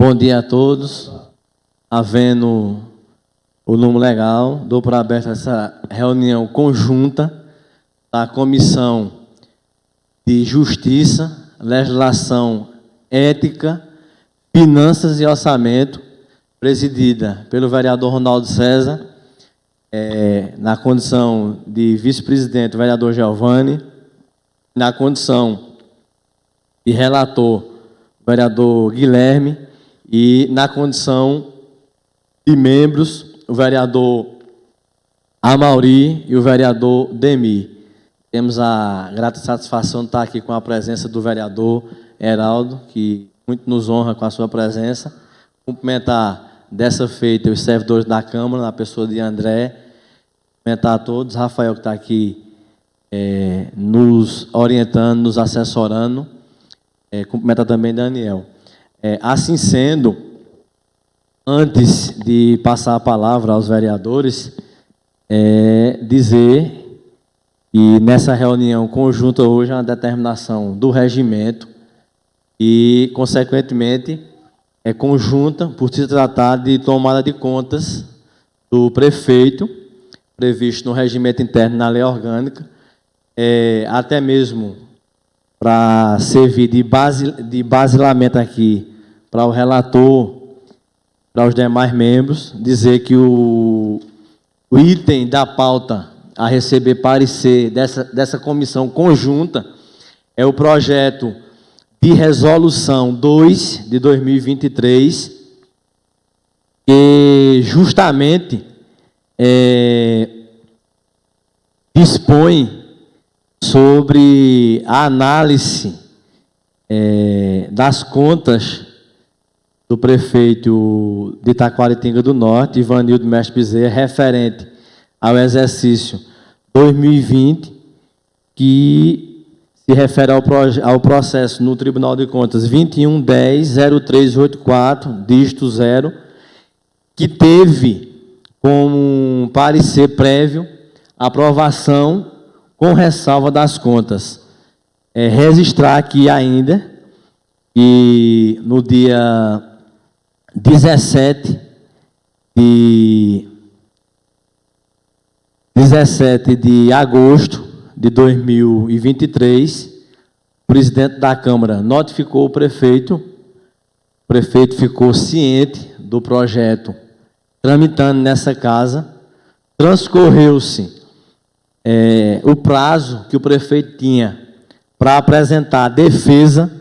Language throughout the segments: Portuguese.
Bom dia a todos. Havendo o número legal, dou por aberta essa reunião conjunta da Comissão de Justiça, Legislação, Ética, Finanças e Orçamento, presidida pelo vereador Ronaldo César, na condição de vice-presidente, o vereador Giovanni, na condição de relator, o vereador Guilherme, e na condição de membros, o vereador Amauri e o vereador Demir. Temos a grata satisfação de estar aqui com a presença do vereador Heraldo, que muito nos honra com a sua presença. Cumprimentar dessa feita os servidores da Câmara, na pessoa de André, cumprimentar a todos, Rafael, que está aqui nos orientando, nos assessorando, cumprimentar também Daniel. Assim sendo, antes de passar a palavra aos vereadores, dizer que nessa reunião conjunta hoje há uma determinação do regimento e, consequentemente, é conjunta por se tratar de tomada de contas do prefeito, previsto no regimento interno na lei orgânica, até mesmo para servir de basilamento aqui para o relator, para os demais membros, dizer que o item da pauta a receber parecer dessa comissão conjunta é o projeto de resolução 2 de 2023, que justamente dispõe sobre a análise das contas do prefeito de Taquaritinga do Norte, Ivanildo Mestre Bezerra, referente ao exercício 2020, que se refere ao processo no Tribunal de Contas 2110-0384, dígito 0, que teve como parecer prévio aprovação com ressalva das contas. Registrar aqui ainda que no dia 17 de agosto de 2023, o presidente da Câmara notificou o prefeito ficou ciente do projeto tramitando nessa casa, transcorreu-se o prazo que o prefeito tinha para apresentar a defesa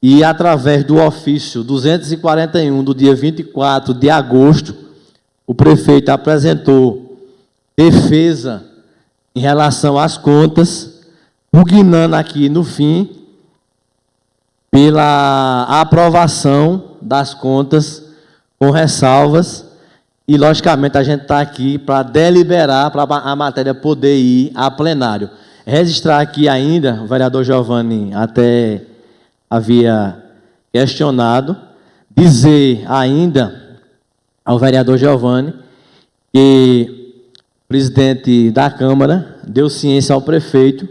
e, através do ofício 241, do dia 24 de agosto, o prefeito apresentou defesa em relação às contas, pugnando aqui, no fim, pela aprovação das contas com ressalvas e, logicamente, a gente está aqui para deliberar, para a matéria poder ir a plenário. Registrar aqui ainda, o vereador Giovanni até havia questionado, dizer ainda ao vereador Giovanni que o presidente da Câmara deu ciência ao prefeito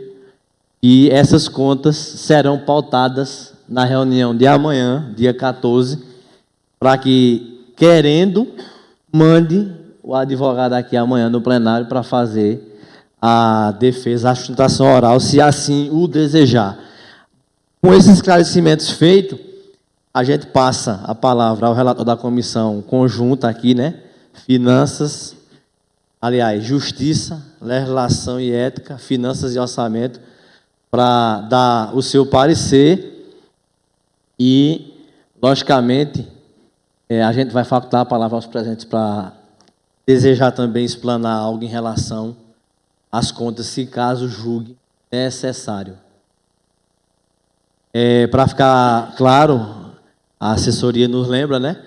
e essas contas serão pautadas na reunião de amanhã, dia 14, para que, querendo, mande o advogado aqui amanhã no plenário para fazer a defesa, a sustentação oral, se assim o desejar. Com esses esclarecimentos feitos, a gente passa a palavra ao relator da comissão conjunta aqui, Finanças, aliás, Justiça, Legislação e Ética, Finanças e Orçamento, para dar o seu parecer e, logicamente, a gente vai facultar a palavra aos presentes para desejar também explanar algo em relação às contas, se caso julgue necessário. Para ficar claro, a assessoria nos lembra,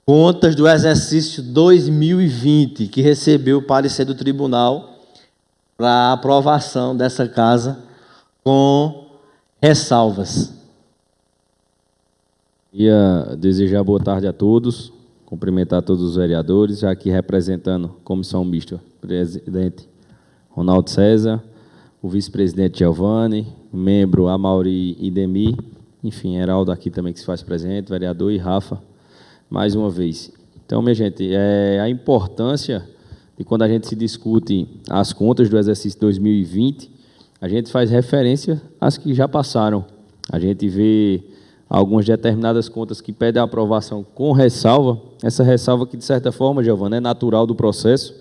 contas do exercício 2020, que recebeu o parecer do tribunal para aprovação dessa casa com ressalvas. Ia desejar boa tarde a todos, cumprimentar todos os vereadores, já aqui representando a comissão mista, presidente Ronaldo César, o vice-presidente Giovanni, membro Amauri e Demir, enfim, Heraldo aqui também que se faz presente, vereador, e Rafa, mais uma vez. Então, minha gente, a importância de quando a gente se discute as contas do exercício 2020, a gente faz referência às que já passaram. A gente vê algumas determinadas contas que pedem a aprovação com ressalva, essa ressalva que, de certa forma, Giovana, é natural do processo,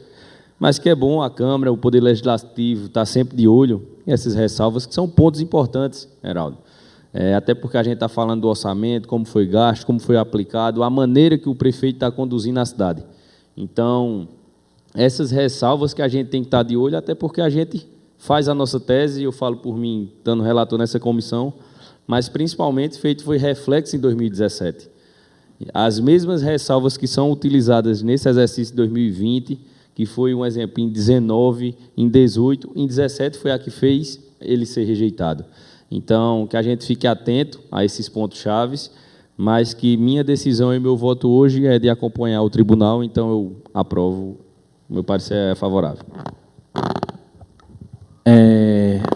mas que é bom a Câmara, o Poder Legislativo, estar sempre de olho nessas ressalvas, que são pontos importantes, Heraldo. Até porque a gente está falando do orçamento, como foi gasto, como foi aplicado, a maneira que o prefeito está conduzindo a cidade. Então, essas ressalvas que a gente tem que estar de olho, até porque a gente faz a nossa tese, eu falo por mim, estando relator nessa comissão, mas principalmente feito foi reflexo em 2017. As mesmas ressalvas que são utilizadas nesse exercício de 2020, que foi um exemplo em 19, em 18, em 17 foi a que fez ele ser rejeitado. Então, que a gente fique atento a esses pontos chaves, mas que minha decisão e meu voto hoje é de acompanhar o tribunal, então eu aprovo, meu parecer é favorável.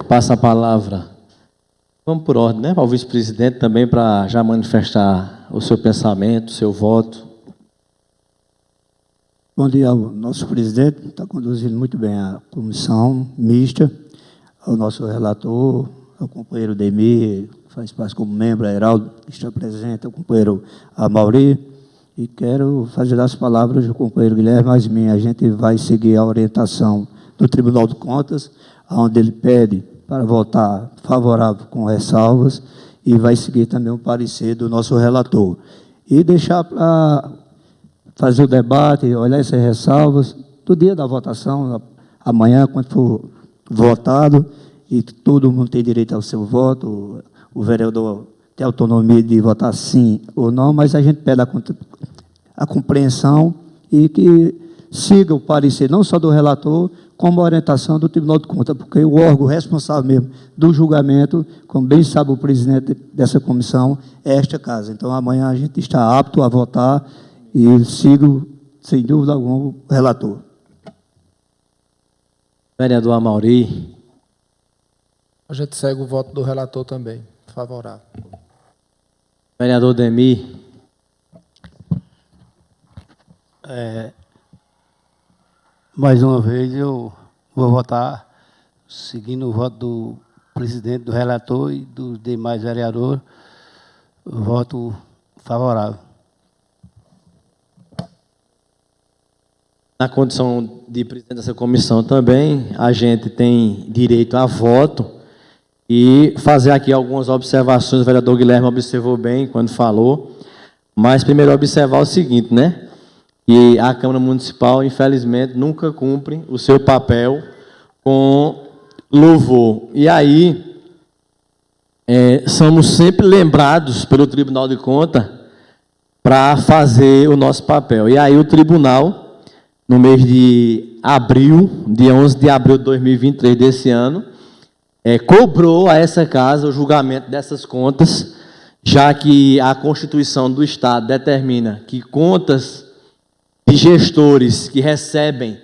Passa a palavra, vamos por ordem, né, ao vice-presidente também, para já manifestar o seu pensamento, o seu voto. Bom dia ao nosso presidente, está conduzindo muito bem a comissão mista, ao nosso relator, ao companheiro Demir, faz parte como membro, a Heraldo, que está presente, ao companheiro Amauri, e quero fazer as palavras do companheiro Guilherme, mas a gente vai seguir a orientação do Tribunal de Contas, onde ele pede para votar favorável com ressalvas, e vai seguir também o parecer do nosso relator. E deixar para fazer o debate, olhar essas ressalvas, do dia da votação, amanhã, quando for votado, e todo mundo tem direito ao seu voto, o vereador tem autonomia de votar sim ou não, mas a gente pede a compreensão e que siga o parecer, não só do relator, como a orientação do Tribunal de Contas, porque o órgão responsável mesmo do julgamento, como bem sabe o presidente dessa comissão, é esta casa. Então, amanhã a gente está apto a votar e sigo, sem dúvida alguma, o relator. Vereador Amauri. A gente segue o voto do relator também, favorável. Vereador Demir. Mais uma vez, eu vou votar seguindo o voto do presidente, do relator e dos demais vereadores, voto favorável. Na condição de presidente dessa comissão também, a gente tem direito a voto e fazer aqui algumas observações. O vereador Guilherme observou bem quando falou, mas primeiro observar o seguinte, né? E a Câmara Municipal, infelizmente, nunca cumpre o seu papel com louvor. E aí, somos sempre lembrados pelo Tribunal de Contas para fazer o nosso papel. E aí o Tribunal, no mês de abril, dia 11 de abril de 2023 desse ano, cobrou a essa casa o julgamento dessas contas, já que a Constituição do Estado determina que contas de gestores que recebem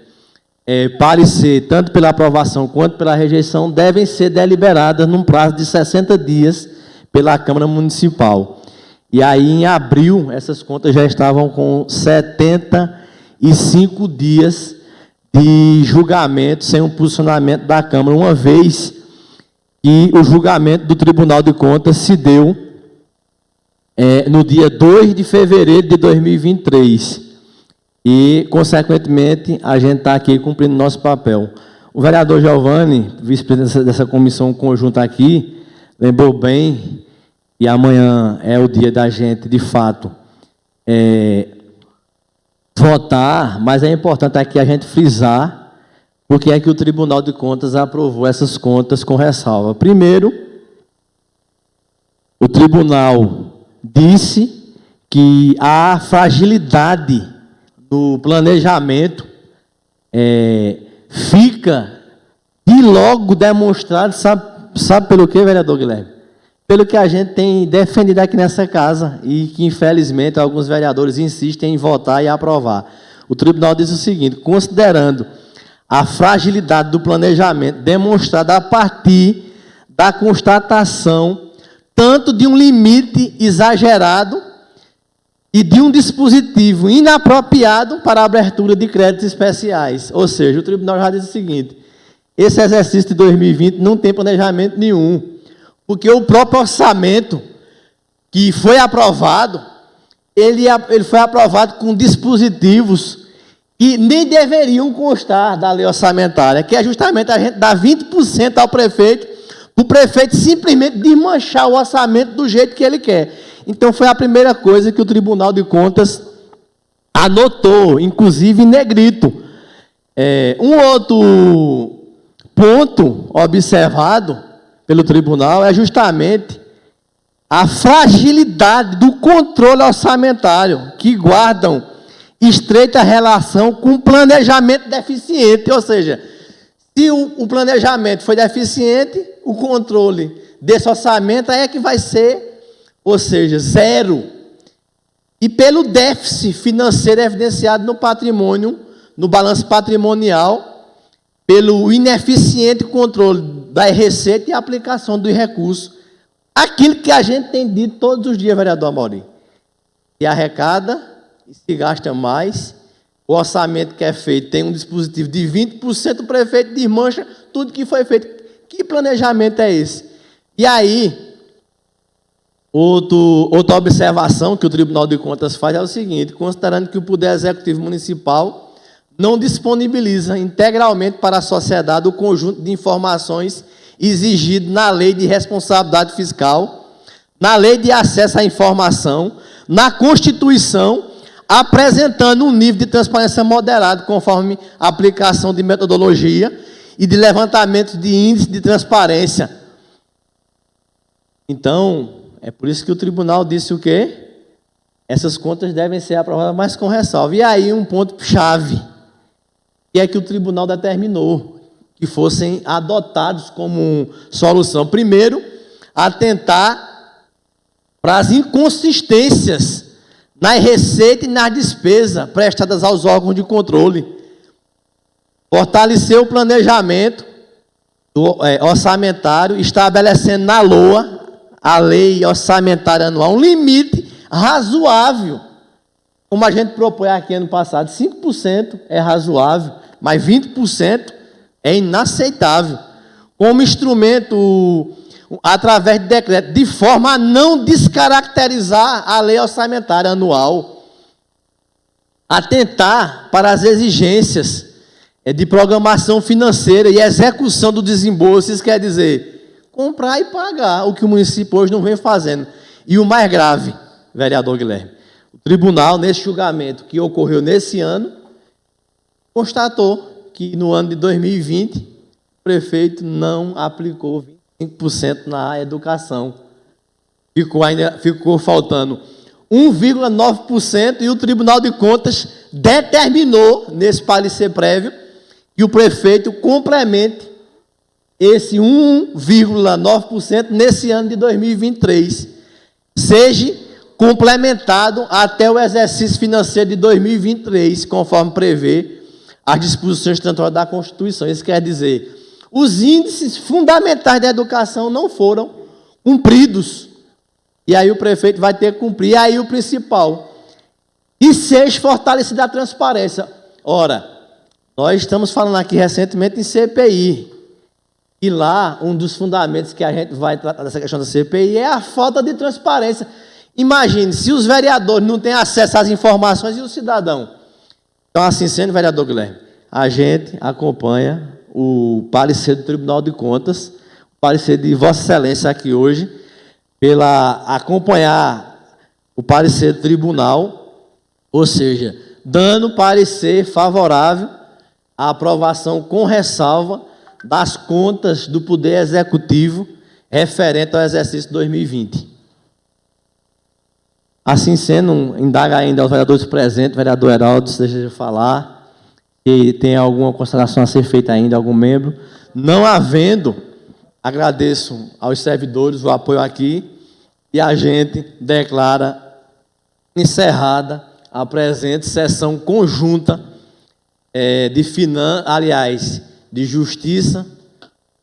parecer, tanto pela aprovação quanto pela rejeição, devem ser deliberadas num prazo de 60 dias pela Câmara Municipal. E aí, em abril, essas contas já estavam com 75 dias de julgamento sem um posicionamento da Câmara, uma vez que o julgamento do Tribunal de Contas se deu no dia 2 de fevereiro de 2023. E, consequentemente, a gente está aqui cumprindo nosso papel. O vereador Giovanni, vice-presidente dessa comissão conjunta aqui, lembrou bem, e amanhã é o dia da gente, de fato, votar, mas é importante aqui a gente frisar porque é que o Tribunal de Contas aprovou essas contas com ressalva. Primeiro, o tribunal disse que a fragilidade do planejamento fica de logo demonstrado, sabe pelo que, vereador Guilherme? Pelo que a gente tem defendido aqui nessa casa e que, infelizmente, alguns vereadores insistem em votar e aprovar. O tribunal diz o seguinte: considerando a fragilidade do planejamento demonstrada a partir da constatação tanto de um limite exagerado e de um dispositivo inapropriado para a abertura de créditos especiais. Ou seja, o tribunal já diz o seguinte: esse exercício de 2020 não tem planejamento nenhum, porque o próprio orçamento que foi aprovado, ele foi aprovado com dispositivos que nem deveriam constar da lei orçamentária, que é justamente a gente dar 20% ao prefeito, para o prefeito simplesmente desmanchar o orçamento do jeito que ele quer. Então, foi a primeira coisa que o Tribunal de Contas anotou, inclusive em negrito. Um outro ponto observado pelo tribunal é justamente a fragilidade do controle orçamentário, que guardam estreita relação com o planejamento deficiente. Ou seja, se o planejamento foi deficiente, o controle desse orçamento é que vai ser, ou seja, zero. E pelo déficit financeiro evidenciado no patrimônio, no balanço patrimonial, pelo ineficiente controle da receita e aplicação dos recursos. Aquilo que a gente tem dito todos os dias, vereador Amorim. Se arrecada e se gasta mais, o orçamento que é feito tem um dispositivo de 20%, o prefeito desmancha tudo que foi feito. Que planejamento é esse? E aí, outra observação que o Tribunal de Contas faz é o seguinte: considerando que o Poder Executivo Municipal não disponibiliza integralmente para a sociedade o conjunto de informações exigido na Lei de Responsabilidade Fiscal, na Lei de Acesso à Informação, na Constituição, apresentando um nível de transparência moderado, conforme a aplicação de metodologia e de levantamento de índice de transparência. Então, é por isso que o tribunal disse o quê? Essas contas devem ser aprovadas, mas com ressalva. E aí, um ponto-chave, que é que o tribunal determinou que fossem adotados como solução. Primeiro, atentar para as inconsistências nas receitas e nas despesas prestadas aos órgãos de controle. Fortalecer o planejamento orçamentário, estabelecendo na LOA, a Lei Orçamentária Anual, um limite razoável. Como a gente propôs aqui ano passado, 5% é razoável, mas 20% é inaceitável. Como instrumento, através de decreto, de forma a não descaracterizar a Lei Orçamentária Anual. Atentar para as exigências de programação financeira e execução do desembolso. Isso quer dizer, comprar e pagar, o que o município hoje não vem fazendo. E o mais grave, vereador Guilherme, o tribunal, nesse julgamento que ocorreu nesse ano, constatou que no ano de 2020, o prefeito não aplicou 25% na educação. Ficou faltando 1,9% e o Tribunal de Contas determinou, nesse parecer prévio, que o prefeito complemente esse 1,9% nesse ano de 2023. Seja complementado até o exercício financeiro de 2023, conforme prevê as disposições transitórias da Constituição. Isso quer dizer, os índices fundamentais da educação não foram cumpridos. E aí o prefeito vai ter que cumprir. E aí o principal, e seja fortalecida a transparência. Ora, nós estamos falando aqui recentemente em CPI. E lá, um dos fundamentos que a gente vai tratar dessa questão da CPI é a falta de transparência. Imagine, se os vereadores não têm acesso às informações e o cidadão. Então, assim sendo, vereador Guilherme, a gente acompanha o parecer do Tribunal de Contas, o parecer de Vossa Excelência aqui hoje, pela acompanhar o parecer do tribunal, ou seja, dando parecer favorável à aprovação com ressalva das contas do Poder Executivo referente ao exercício 2020. Assim sendo, indaga ainda aos vereadores presentes, vereador Heraldo, se deseja falar, que tem alguma consideração a ser feita ainda, algum membro. Não havendo, agradeço aos servidores o apoio aqui e a gente declara encerrada a presente sessão conjunta de Justiça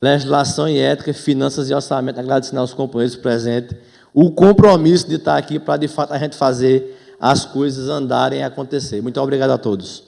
Legislação e Ética, Finanças e Orçamento, agradecendo aos companheiros presentes o compromisso de estar aqui para, de fato, a gente fazer as coisas andarem e acontecer. Muito obrigado a todos.